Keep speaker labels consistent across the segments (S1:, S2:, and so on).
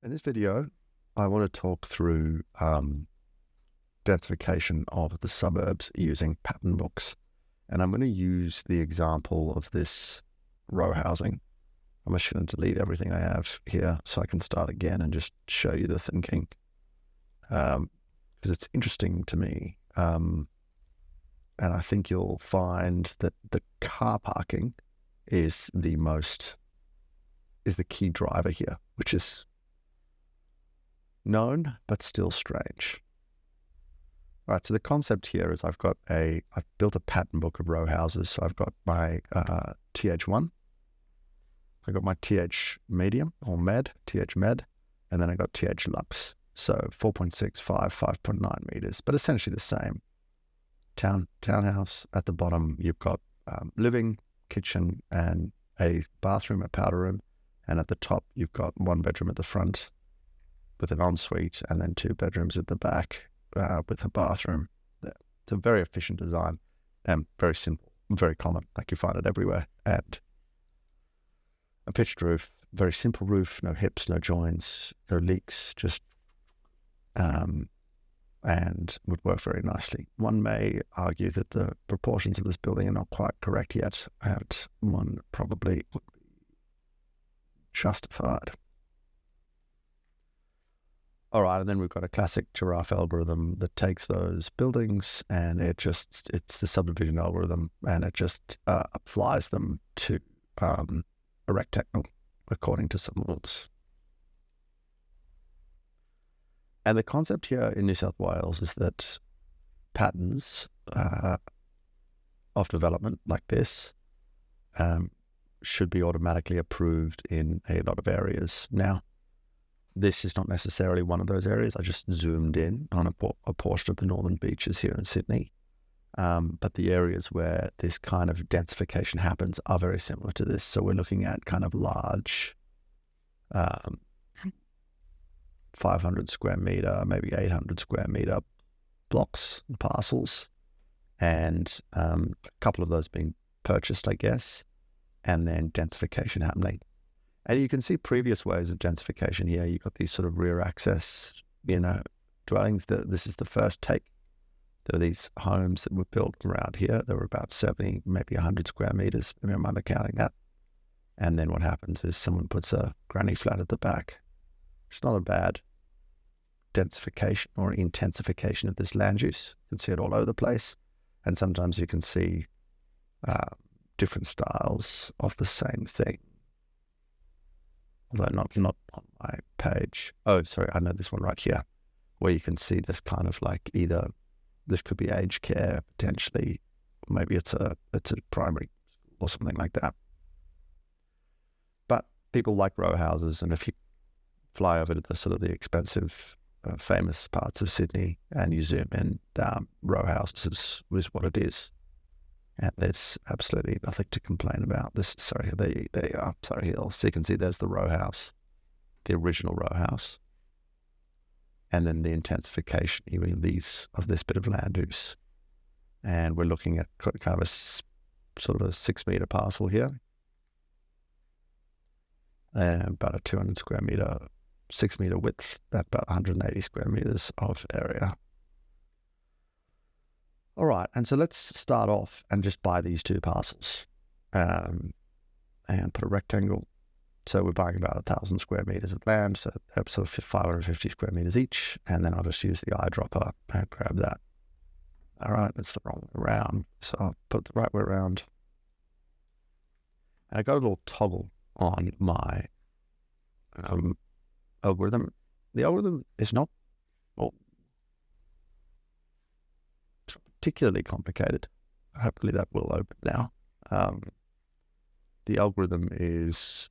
S1: In this video, I want to talk through densification of the suburbs using pattern books. And I'm going to use the example of this row housing. I'm just going to delete everything I have here so I can start again and just show you the thinking. Because it's interesting to me. And I think you'll find that the car parking is the key driver here, which is known, but still strange. All right, so the concept here is I've built a pattern book of row houses. So I've got my TH1, I've got my TH medium or med, TH med, and then I got TH lux. So 4.65, 5.9 meters, but essentially the same. Townhouse. At the bottom, you've got living, kitchen, and a bathroom, a powder room. And at the top, you've got one bedroom at the front with an ensuite, and then two bedrooms at the back with a bathroom. It's a very efficient design and very simple, very common, like you find it everywhere. And a pitched roof, very simple roof, no hips, no joins, no leaks, just and would work very nicely. One may argue that the proportions of this building are not quite correct yet, and one probably would be justified. All right, and then we've got a classic Giraffe algorithm that takes those buildings and it's the subdivision algorithm, and it just applies them to a rectangle according to some rules. And the concept here in New South Wales is that patterns of development like this should be automatically approved in a lot of areas. Now, this is not necessarily one of those areas. I just zoomed in on a portion of the northern beaches here in Sydney. But the areas where this kind of densification happens are very similar to this. So we're looking at kind of large 500 square meter, maybe 800 square meter blocks and parcels, and a couple of those being purchased, I guess, and then densification happening. And you can see previous ways of densification here. You've got these sort of rear access, dwellings. This is the first take. There are these homes that were built around here. There were about 70, maybe 100 square meters. Maybe I'm undercounting that. And then what happens is someone puts a granny flat at the back. It's not a bad densification or intensification of this land use. You can see it all over the place. And sometimes you can see different styles of the same thing. Although not on my page. Oh, sorry, I know this one right here, where you can see this kind of like either this could be aged care potentially, maybe it's a primary school or something like that. But people like row houses, and if you fly over to the sort of the expensive, famous parts of Sydney and you zoom in, row houses is what it is. And there's absolutely nothing to complain about. There you are, Surrey Hill. So you can see there's the row house, the original row house. And then the intensification, even of this bit of land use. And we're looking at kind of a sort of a 6 meter parcel here. And about a 200 square meter, 6 meter width, at about 180 square meters of area. All right, and so let's start off and just buy these two parcels and put a rectangle. So we're buying about 1,000 square meters of land, so that's sort of 550 square meters each, and then I'll just use the eyedropper and grab that. All right, that's the wrong way around, so I'll put it the right way around. And I got a little toggle on my algorithm. The algorithm is not particularly complicated. Hopefully that will open now. The algorithm is,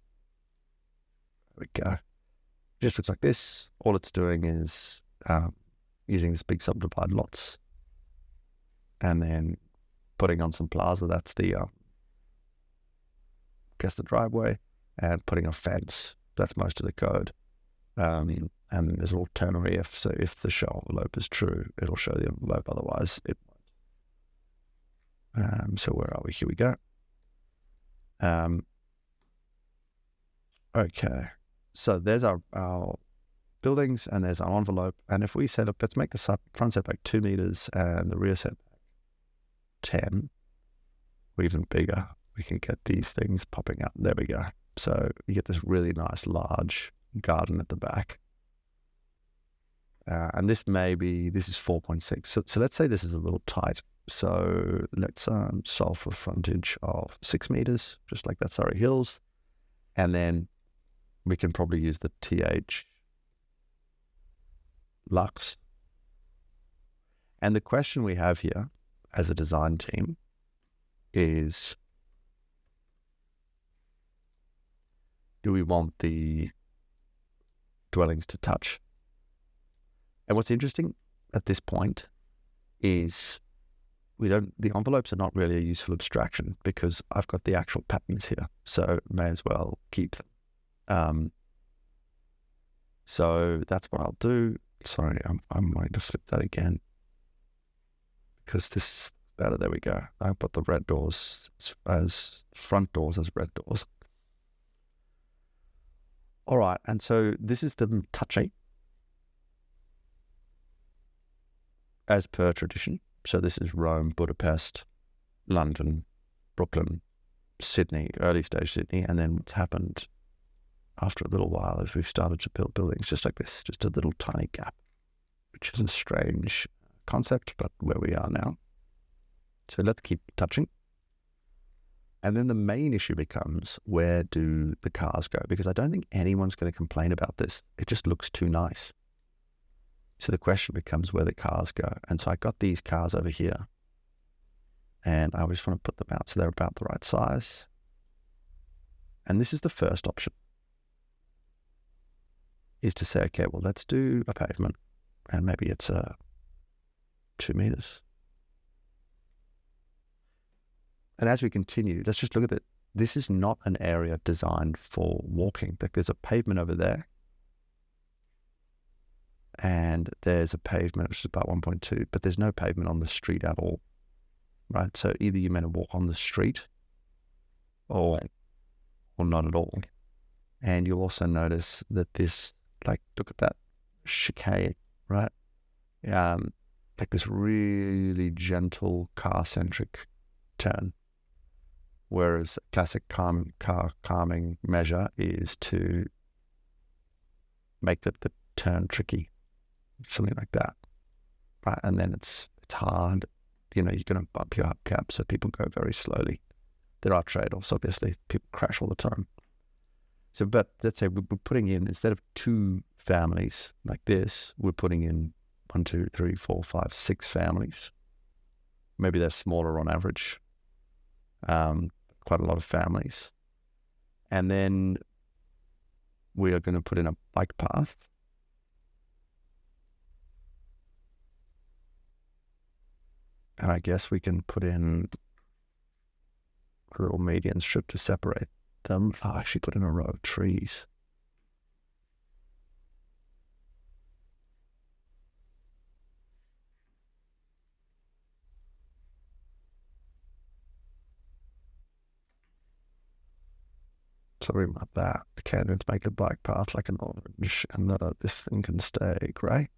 S1: there we go. It just looks like this. All it's doing is using this big subdivide lots and then putting on some plaza. That's the, the driveway, and putting a fence. That's most of the code. And there's a little ternary if. So if the show envelope is true, it'll show the envelope. Otherwise, it won't. So where are we? Here we go. Okay. So there's our buildings, and there's our envelope. And if we say, look, let's make the front setback 2 meters and the rear setback 10, or even bigger, we can get these things popping up. There we go. So you get this really nice large garden at the back. And this is 4.6. So let's say this is a little tight. So let's solve for frontage of 6 meters, just like that Surrey Hills. And then we can probably use the TH Lux. And the question we have here as a design team is, do we want the dwellings to touch? And what's interesting at this point is the envelopes are not really a useful abstraction because I've got the actual patterns here. So may as well keep them. So that's what I'll do. Sorry, I'm going to flip that again because this better. There we go. I put the red doors as front doors as red doors. All right, and so this is the touching as per tradition. So this is Rome, Budapest, London, Brooklyn, Sydney, early stage Sydney, and then what's happened after a little while is we've started to build buildings just like this, just a little tiny gap, which is a strange concept, but where we are now. So let's keep touching. And then the main issue becomes, where do the cars go? Because I don't think anyone's going to complain about this. It just looks too nice. So the question becomes where the cars go. And so I got these cars over here. And I just want to put them out so they're about the right size. And this is the first option. Is to say, okay, well, let's do a pavement. And maybe it's 2 meters. And as we continue, let's just look at it. This is not an area designed for walking. Like there's a pavement over there. And there's a pavement, which is about 1.2, but there's no pavement on the street at all, right? So either you're meant to walk on the street or not at all. And you'll also notice that this, like, look at that chicane, right? Like this really gentle car-centric turn. Whereas a classic car calming measure is to make the turn tricky, something like that, right? And then it's hard, you're going to bump your hubcap, so people go very slowly. There are trade-offs, obviously. People crash all the time. So, but let's say we're putting in, instead of 2 families like this, we're putting in 1, 2, 3, 4, 5, 6 families. Maybe they're smaller on average. Quite a lot of families. And then we are going to put in a bike path. And I guess we can put in a little median strip to separate them. I'll actually put in a row of trees. Something like that. Okay, then to make a bike path like an orange, and this thing can stay grey.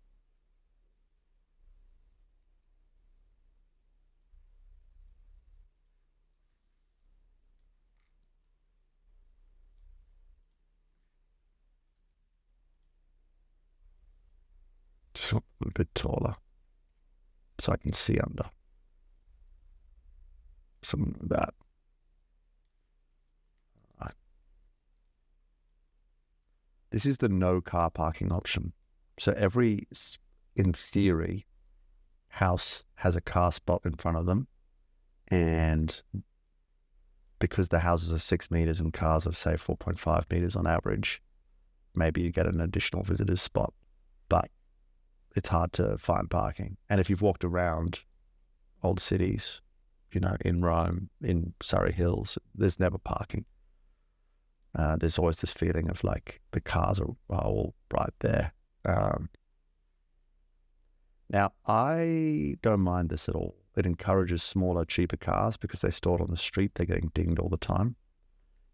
S1: Just a little bit taller, so I can see under. Something like that. This is the no car parking option. So every, in theory, house has a car spot in front of them. And because the houses are 6 meters and cars are, say, 4.5 meters on average, maybe you get an additional visitor's spot. But it's hard to find parking. And if you've walked around old cities, in Rome, in Surrey Hills, there's never parking. There's always this feeling of like the cars are all right there. Now, I don't mind this at all. It encourages smaller, cheaper cars because they're stored on the street. They're getting dinged all the time.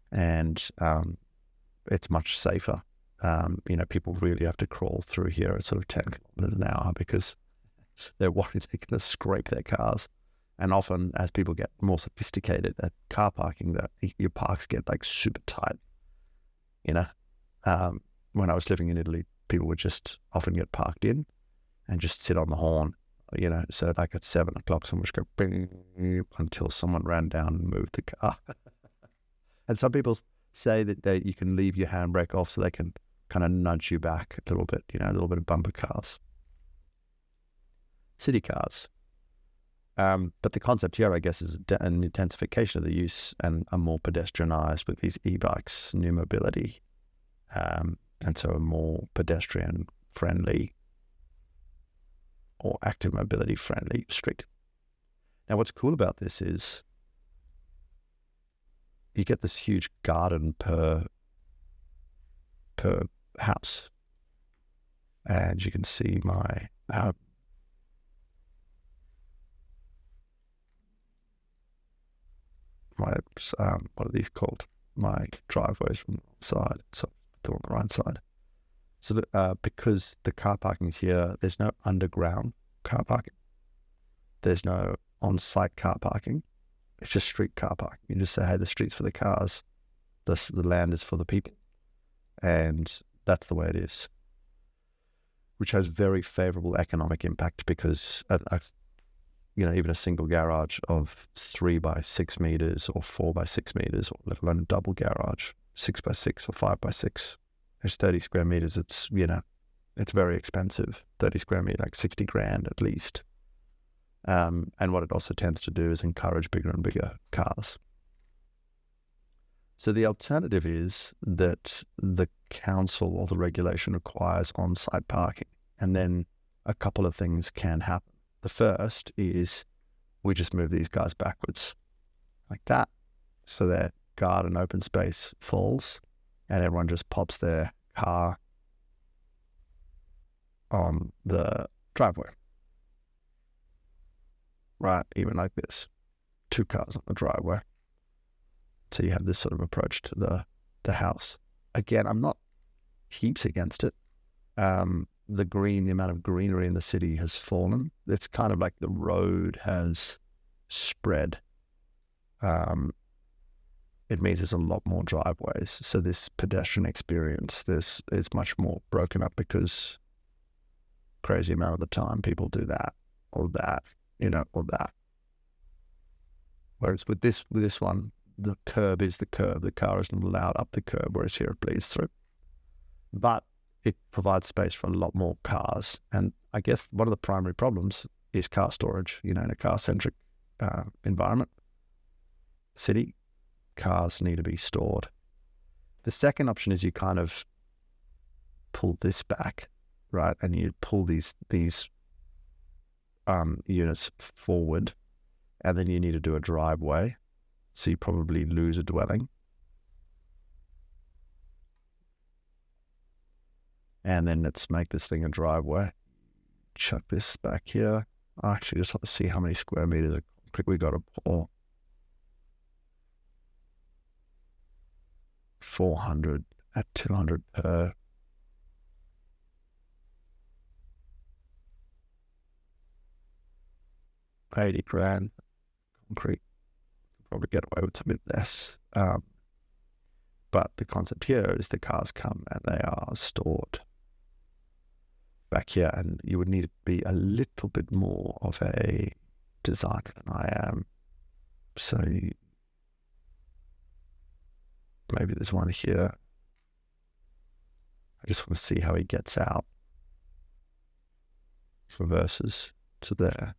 S1: And it's much safer. People really have to crawl through here at sort of 10 kilometers an hour because they're worried they're going to scrape their cars. And often, as people get more sophisticated at car parking, your parks get like super tight. When I was living in Italy, people would just often get parked in and just sit on the horn. So like at 7 o'clock, someone would go bing until someone ran down and moved the car. And some people say that you can leave your handbrake off so they can kind of nudge you back a little bit, a little bit of bumper cars. City cars. But the concept here, I guess, is an intensification of the use and a more pedestrianized with these e-bikes, new mobility, and so a more pedestrian-friendly or active mobility-friendly street. Now, what's cool about this is you get this huge garden per house, and you can see my what are these called? My driveways from the side, so they're on the right side. So because the car parking is here, there's no underground car parking. There's no on-site car parking. It's just street car parking. You just say, hey, the street's for the cars, the land is for the people, and that's the way it is, which has very favorable economic impact because even a single garage of 3 by 6 meters or 4 by 6 meters, or let alone a double garage, 6 by 6 or 5 by 6, there's 30 square meters. It's very expensive. 30 square meters, like 60 grand at least. And what it also tends to do is encourage bigger and bigger cars. So the alternative is that the council or the regulation requires on-site parking, and then a couple of things can happen. The first is we just move these guys backwards like that, so that garden open space falls and everyone just pops their car on the driveway. Right, even like this, 2 cars on the driveway. So you have this sort of approach to the house. Again, I'm not heaps against it. The amount of greenery in the city has fallen. It's kind of like the road has spread. It means there's a lot more driveways. So this pedestrian experience, this is much more broken up because crazy amount of the time people do that or that, or that. Whereas with this one, the curb is the curb. The car isn't allowed up the curb, whereas here it bleeds through. But it provides space for a lot more cars. And I guess one of the primary problems is car storage, in a car-centric environment. City, cars need to be stored. The second option is you kind of pull this back, right? And you pull these units forward, and then you need to do a driveway. So you probably lose a dwelling. And then let's make this thing a driveway. Chuck this back here. I actually just want to see how many square meters of concrete we got to pour. 400 at 200 per. $80 grand concrete. Probably get away with a bit less. But the concept here is the cars come and they are stored back here, and you would need to be a little bit more of a designer than I am. So maybe there's one here. I just want to see how he gets out. Reverses to there.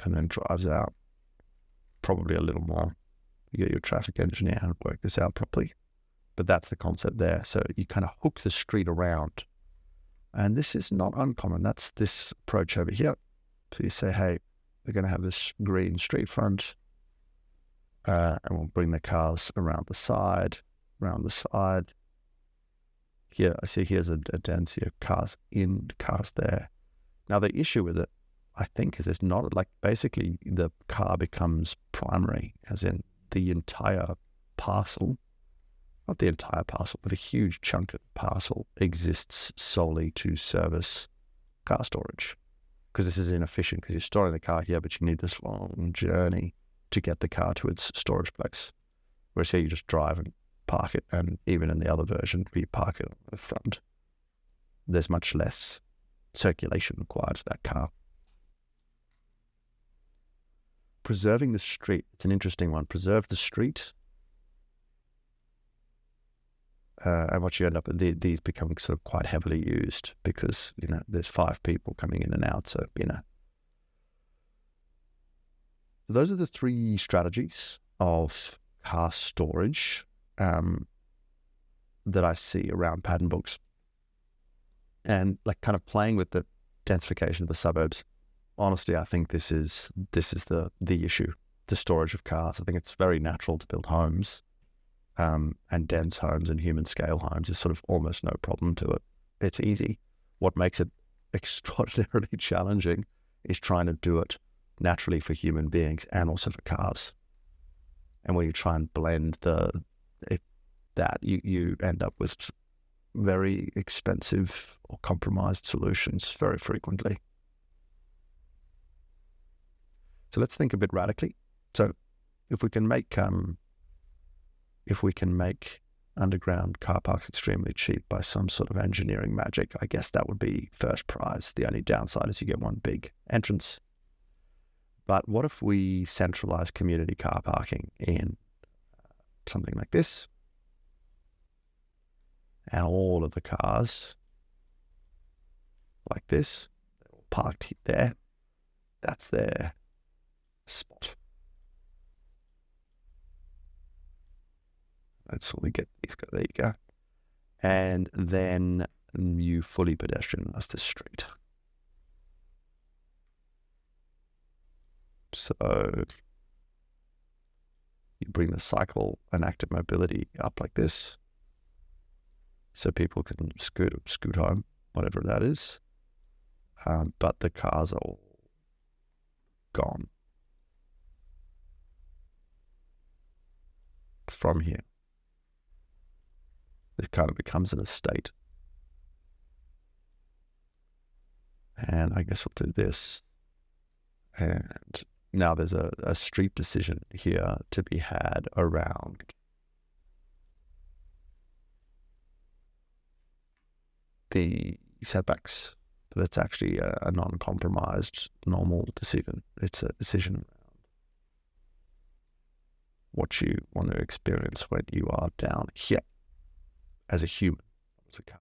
S1: And then drives out. Probably a little more. You get your traffic engineer and work this out properly. But that's the concept there. So you kind of hook the street around. And this is not uncommon. That's this approach over here. So you say, hey, we're going to have this green street front. And we'll bring the cars around the side. Here, I see here's a density of cars in, cars there. Now the issue with it I think, is there's not, like, basically the car becomes primary, as in the entire parcel, not the entire parcel, but a huge chunk of the parcel exists solely to service car storage. Because this is inefficient, because you're storing the car here, but you need this long journey to get the car to its storage place. Whereas here you just drive and park it, and even in the other version, you park it on the front. There's much less circulation required for that car. Preserving the street. It's an interesting one. Preserve the street. And what you end up with, these becoming sort of quite heavily used because, there's 5 people coming in and out. So, those are the 3 strategies of car storage that I see around pattern books. And like kind of playing with the densification of the suburbs. Honestly, I think this is the issue, the storage of cars. I think it's very natural to build homes, and dense homes and human scale homes is sort of almost no problem to it. It's easy. What makes it extraordinarily challenging is trying to do it naturally for human beings and also for cars. And when you try and blend you end up with very expensive or compromised solutions very frequently. So let's think a bit radically. So if we can make underground car parks extremely cheap by some sort of engineering magic, I guess that would be first prize. The only downside is you get one big entrance. But what if we centralize community car parking in something like this? And all of the cars, like this, they're all parked there. That's their spot. Let's only get these. There you go. And then you fully pedestrianize the street. So you bring the cycle and active mobility up like this, so people can scoot home, whatever that is. But the cars are all gone from here. It kind of becomes an estate. And I guess we'll do this. And now there's a street decision here to be had around the setbacks. But it's actually a non-compromised normal decision. It's a decision around what you want to experience when you are down here as a human, as a car.